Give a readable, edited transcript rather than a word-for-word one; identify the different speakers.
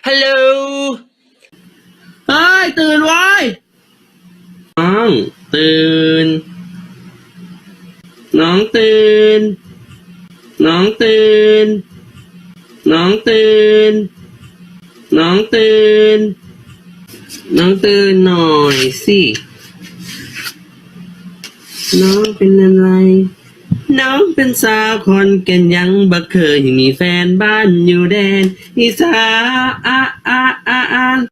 Speaker 1: ฮัลโหล
Speaker 2: เฮ้ยตื่นไว้น้องตื่นน้องตื่นน้องตื่นน้องตื่นน้องตื่นน้องตื่นหน่อยสิน้องเป็นอะไรน้องเป็นสาวคนแก่นยังบ่เคยมีแฟนบ้านอยู่แดนอีสาน